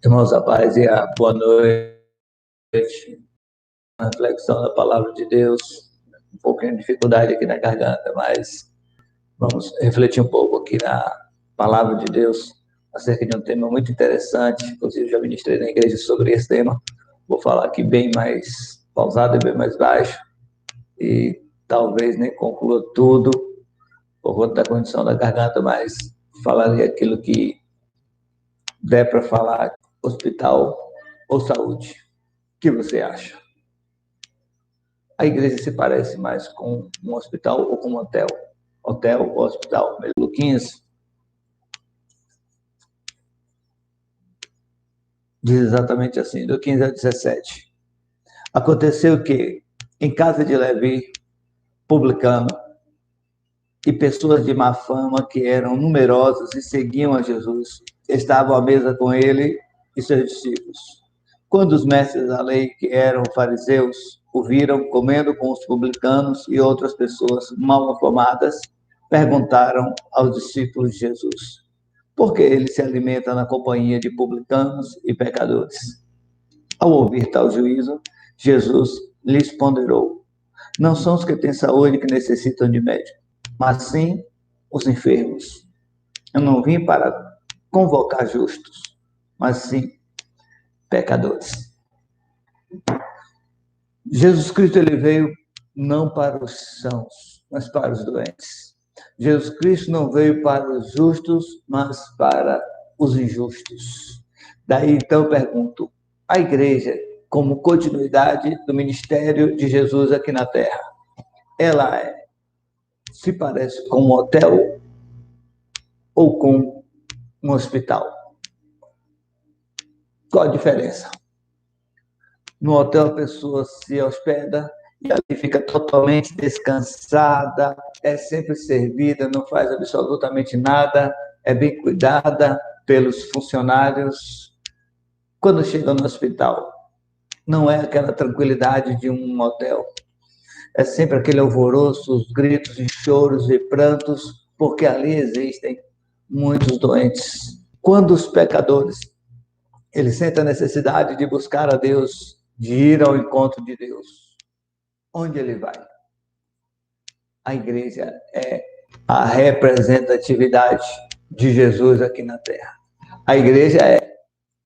Irmãos, a paz e a boa noite. A reflexão da palavra de Deus. Um pouquinho de dificuldade aqui na garganta, mas vamos refletir um pouco aqui na palavra de Deus acerca de um tema muito interessante. Inclusive, já ministrei na igreja sobre esse tema. Vou falar aqui bem mais pausado e bem mais baixo. E talvez nem conclua tudo por conta da condição da garganta, mas falarei aquilo que der para falar: hospital ou saúde. O que você acha? A igreja se parece mais com um hospital ou com um hotel? Hotel ou hospital? Luquinhas diz exatamente assim, do 15 ao 17. Aconteceu que, em casa de Levi, publicano, e pessoas de má fama, que eram numerosas e seguiam a Jesus, estavam à mesa com ele e seus discípulos. Quando os mestres da lei, que eram fariseus, o viram comendo com os publicanos e outras pessoas mal afamadas, perguntaram aos discípulos de Jesus: por que ele se alimenta na companhia de publicanos e pecadores? Ao ouvir tal juízo, Jesus lhes ponderou: não são os que têm saúde que necessitam de médico, mas sim os enfermos. Eu não vim para convocar justos, mas sim pecadores. Jesus Cristo, ele veio não para os sãos, mas para os doentes. Jesus Cristo não veio para os justos, mas para os injustos. Daí, então, pergunto: a igreja, como continuidade do ministério de Jesus aqui na Terra, ela se parece com um hotel ou com um hospital? Qual a diferença? No hotel, a pessoa se hospeda e ali fica totalmente descansada, é sempre servida, não faz absolutamente nada, é bem cuidada pelos funcionários. Quando chega no hospital, não é aquela tranquilidade de um hotel. É sempre aquele alvoroço, os gritos e choros e prantos, porque ali existem muitos doentes. Quando os pecadores, eles sentem a necessidade de buscar a Deus, de ir ao encontro de Deus, onde ele vai? A igreja é a representatividade de Jesus aqui na Terra. A igreja é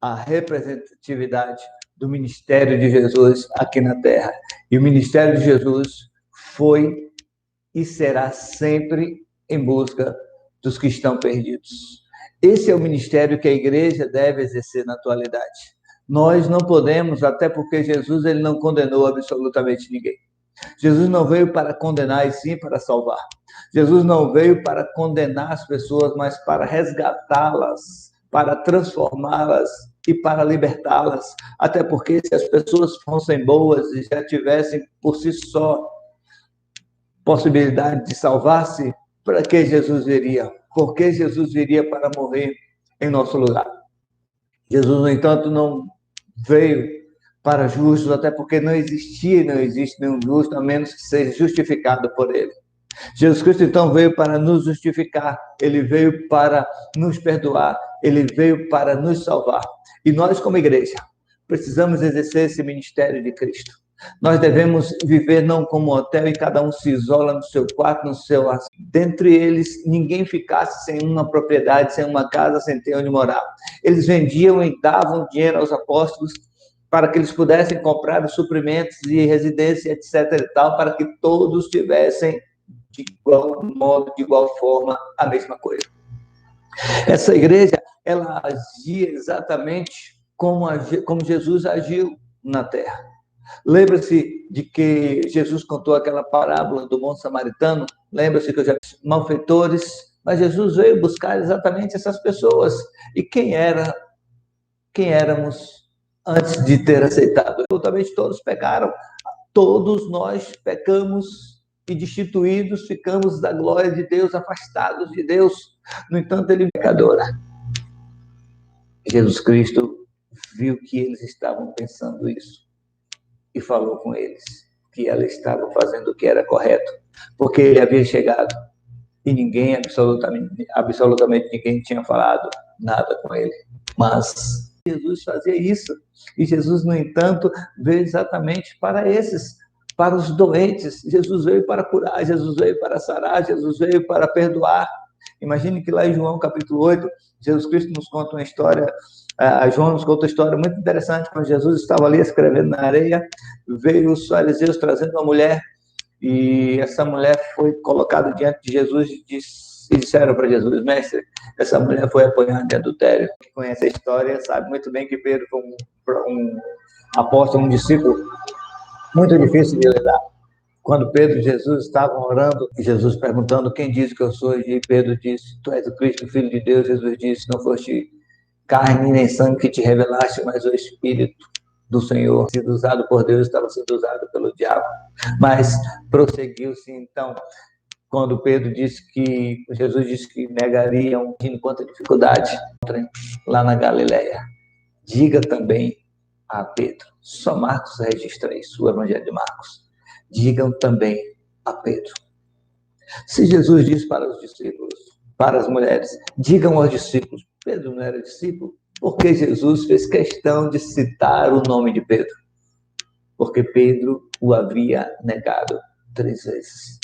a representatividade do ministério de Jesus aqui na Terra. E o ministério de Jesus foi e será sempre em busca dos que estão perdidos. Esse é o ministério que a igreja deve exercer na atualidade. Nós não podemos, até porque Jesus, ele não condenou absolutamente ninguém. Jesus não veio para condenar, e sim para salvar. Jesus não veio para condenar as pessoas, mas para resgatá-las, para transformá-las e para libertá-las. Até porque se as pessoas fossem boas e já tivessem por si só possibilidade de salvar-se, para que Jesus viria? Por que Jesus viria para morrer em nosso lugar? Jesus, no entanto, não veio para justos, até porque não existia e não existe nenhum justo, a menos que seja justificado por ele. Jesus Cristo, então, veio para nos justificar, ele veio para nos perdoar, ele veio para nos salvar. E nós, como igreja, precisamos exercer esse ministério de Cristo. Nós devemos viver não como um hotel e cada um se isola no seu quarto, no seu... Dentre eles, ninguém ficasse sem uma propriedade, sem uma casa, sem ter onde morar. Eles vendiam e davam dinheiro aos apóstolos para que eles pudessem comprar os suprimentos e residência, etc. e tal, para que todos tivessem de igual modo, de igual forma, a mesma coisa. Essa igreja, ela agia exatamente como Jesus agiu na terra. Lembra-se de que Jesus contou aquela parábola do bom samaritano? Lembra-se que eu já disse, malfeitores, mas Jesus veio buscar exatamente essas pessoas. E quem éramos antes de ter aceitado? Absolutamente todos pecaram. Todos nós pecamos e destituídos ficamos da glória de Deus, afastados de Deus. No entanto, ele é pecador. Jesus Cristo viu que eles estavam pensando isso e falou com eles que ela estava fazendo o que era correto, porque ele havia chegado e ninguém, absolutamente ninguém tinha falado nada com ele. Mas Jesus fazia isso. E Jesus, no entanto, veio exatamente para esses, para os doentes. Jesus veio para curar, Jesus veio para sarar, Jesus veio para perdoar. Imagine que lá em João capítulo 8, Jesus Cristo nos conta uma história, João nos conta uma história muito interessante. Quando Jesus estava ali escrevendo na areia, veio os fariseus trazendo uma mulher, e essa mulher foi colocada diante de Jesus e disseram para Jesus: mestre, essa mulher foi apanhada em adultério. Quem conhece a história sabe muito bem que Pedro foi um apóstolo, um discípulo muito difícil de lidar. Quando Pedro e Jesus estavam orando, Jesus perguntando: quem diz que eu sou? E Pedro disse: tu és o Cristo, Filho de Deus. Jesus disse: não foste carne nem sangue que te revelaste, mas o Espírito do Senhor, sendo usado por Deus, estava sendo usado pelo diabo. Mas prosseguiu-se então, quando Pedro disse que, Jesus disse que negariam, enquanto dificuldade lá na Galileia. Diga também a Pedro. Só Marcos registra isso, o Evangelho de Marcos. Digam também a Pedro. Se Jesus disse para os discípulos, para as mulheres, digam aos discípulos, Pedro não era discípulo, porque Jesus fez questão de citar o nome de Pedro, porque Pedro o havia negado 3 vezes.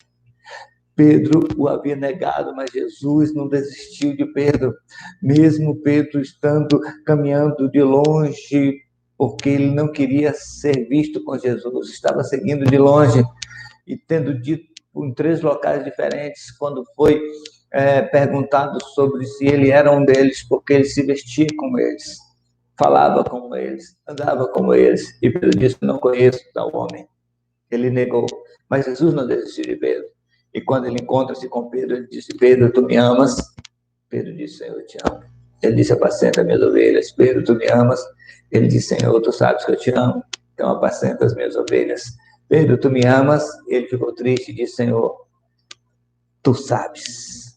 Pedro o havia negado, mas Jesus não desistiu de Pedro, mesmo Pedro estando caminhando de longe, porque ele não queria ser visto com Jesus, estava seguindo de longe, e tendo dito em 3 locais diferentes, quando foi perguntado sobre se ele era um deles, porque ele se vestia como eles, falava como eles, andava como eles, e Pedro disse: não conheço tal homem. Ele negou, mas Jesus não desistiu de Pedro. E quando ele encontra-se com Pedro, ele disse: Pedro, tu me amas? Pedro disse: Senhor, eu te amo. Ele disse: apacenta minhas ovelhas. Pedro, tu me amas? Ele disse: Senhor, tu sabes que eu te amo, então apacenta as minhas ovelhas. Pedro, tu me amas? Ele ficou triste e disse: Senhor, tu sabes.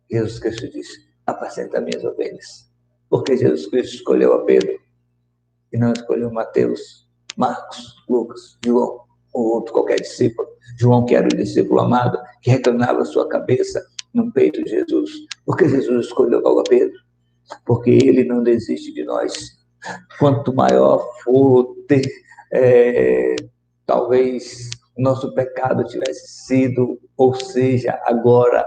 Jesus Cristo disse: apacenta minhas ovelhas. Porque Jesus Cristo escolheu a Pedro e não escolheu Mateus, Marcos, Lucas, João ou outro qualquer discípulo. João, que era o discípulo amado, que reclinava sua cabeça no peito de Jesus. Porque Jesus escolheu logo a Pedro? Porque ele não desiste de nós. Quanto maior for talvez nosso pecado tivesse sido, ou seja, agora,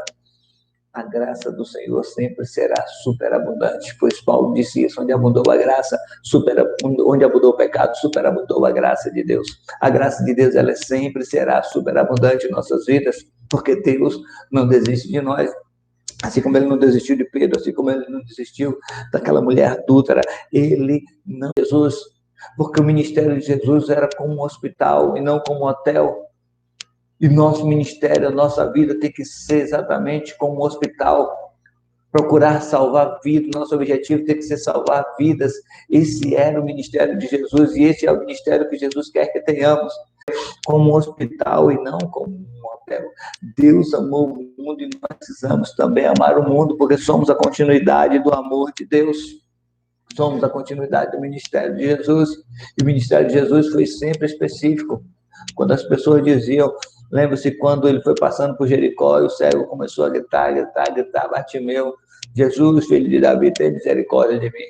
a graça do Senhor sempre será superabundante, pois Paulo disse isso: onde abundou a graça, onde abundou o pecado, superabundou a graça de Deus. A graça de Deus, ela sempre será superabundante em nossas vidas, porque Deus não desiste de nós. Assim como ele não desistiu de Pedro, assim como ele não desistiu daquela mulher adúltera, ele não, Jesus, porque o ministério de Jesus era como um hospital e não como um hotel. E nosso ministério, a nossa vida tem que ser exatamente como um hospital, procurar salvar vidas. Nosso objetivo tem que ser salvar vidas. Esse era o ministério de Jesus e esse é o ministério que Jesus quer que tenhamos, como um hospital e não como um hotel. Deus amou o mundo e nós precisamos também amar o mundo, porque somos a continuidade do amor de Deus. Somos a continuidade do ministério de Jesus. E o ministério de Jesus foi sempre específico. Quando as pessoas diziam, lembra-se quando ele foi passando por Jericó e o cego começou a gritar, Bartimeu, Jesus, filho de Davi, tem misericórdia de mim.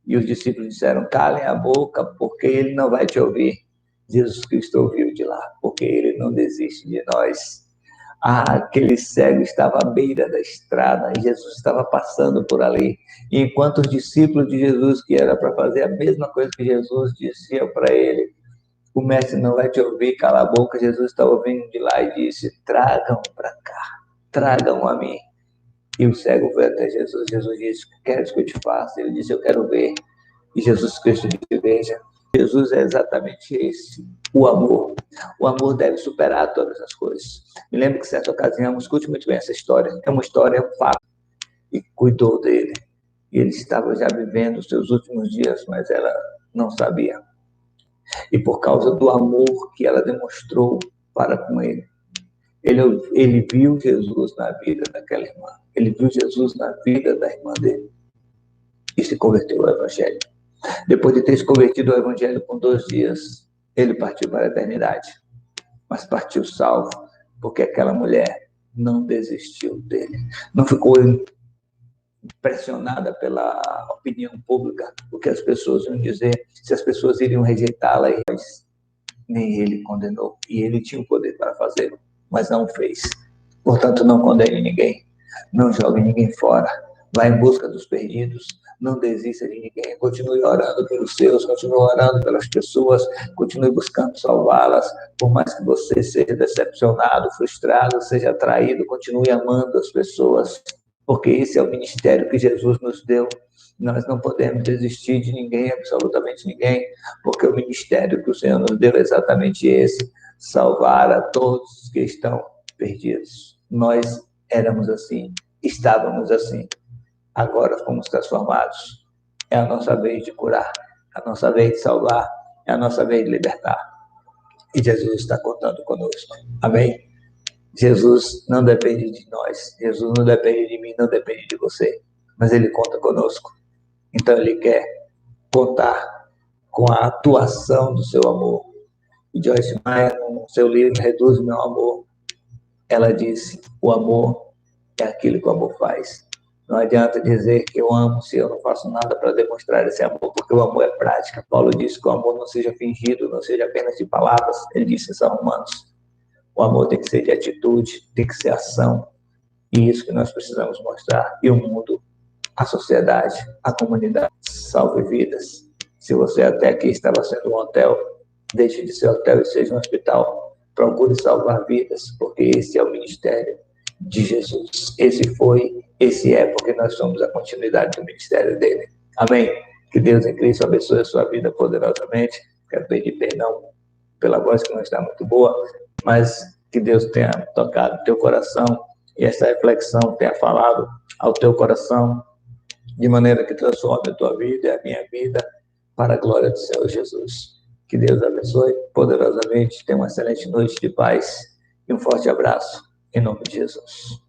E os discípulos disseram: calem a boca, porque ele não vai te ouvir. Jesus Cristo ouviu de lá, porque ele não desiste de nós. Aquele cego estava à beira da estrada e Jesus estava passando por ali. E enquanto os discípulos de Jesus, que era para fazer a mesma coisa que Jesus disse para ele, o mestre não vai te ouvir, cala a boca, Jesus está ouvindo de lá e disse: tragam para cá, tragam a mim. E o cego foi até Jesus. Jesus disse: queres que eu te faça? Ele disse: eu quero ver. E Jesus Cristo disse: veja. Jesus é exatamente esse, o amor. O amor deve superar todas as coisas. Me lembro que, certa ocasião, escute muito bem essa história. É uma história, é um fato. E cuidou dele. E ele estava já vivendo os seus últimos dias, mas ela não sabia. E por causa do amor que ela demonstrou para com ele, ele viu Jesus na vida daquela irmã. Ele viu Jesus na vida da irmã dele. E se converteu ao Evangelho. Depois de ter se convertido ao Evangelho com 2 dias, ele partiu para a eternidade. Mas partiu salvo, porque aquela mulher não desistiu dele. Não ficou pressionada pela opinião pública, o que as pessoas iam dizer, se as pessoas iriam rejeitá-la, nem ele condenou. E ele tinha o poder para fazê-lo, mas não fez. Portanto, não condene ninguém, não jogue ninguém fora, vá em busca dos perdidos, não desista de ninguém, continue orando pelos seus, continue orando pelas pessoas, continue buscando salvá-las, por mais que você seja decepcionado, frustrado, seja traído, continue amando as pessoas, porque esse é o ministério que Jesus nos deu. Nós não podemos desistir de ninguém, absolutamente ninguém, porque o ministério que o Senhor nos deu é exatamente esse: salvar a todos os que estão perdidos. Nós éramos assim, estávamos assim, agora fomos transformados. É a nossa vez de curar, a nossa vez de salvar, é a nossa vez de libertar. E Jesus está contando conosco. Amém? Jesus não depende de nós, Jesus não depende de mim, não depende de você, mas Ele conta conosco. Então Ele quer contar com a atuação do seu amor. E Joyce Meyer, no seu livro Reduz o Meu Amor, ela disse: o amor é aquilo que o amor faz. Não adianta dizer que eu amo se eu não faço nada para demonstrar esse amor, porque o amor é prática. Paulo disse que o amor não seja fingido, não seja apenas de palavras. Ele disse isso a Romanos. O amor tem que ser de atitude, tem que ser ação. E isso que nós precisamos mostrar. E o mundo, a sociedade, a comunidade, salve vidas. Se você até aqui estava sendo um hotel, deixe de ser hotel e seja um hospital. Procure salvar vidas, porque esse é o ministério de Jesus. Esse foi, esse é, porque nós somos a continuidade do ministério dele. Amém? Que Deus em Cristo abençoe a sua vida poderosamente. Quero pedir perdão pela voz que não está muito boa, mas que Deus tenha tocado o teu coração e essa reflexão tenha falado ao teu coração de maneira que transforme a tua vida e a minha vida para a glória do Senhor Jesus. Que Deus abençoe poderosamente. Tenha uma excelente noite de paz e um forte abraço em nome de Jesus.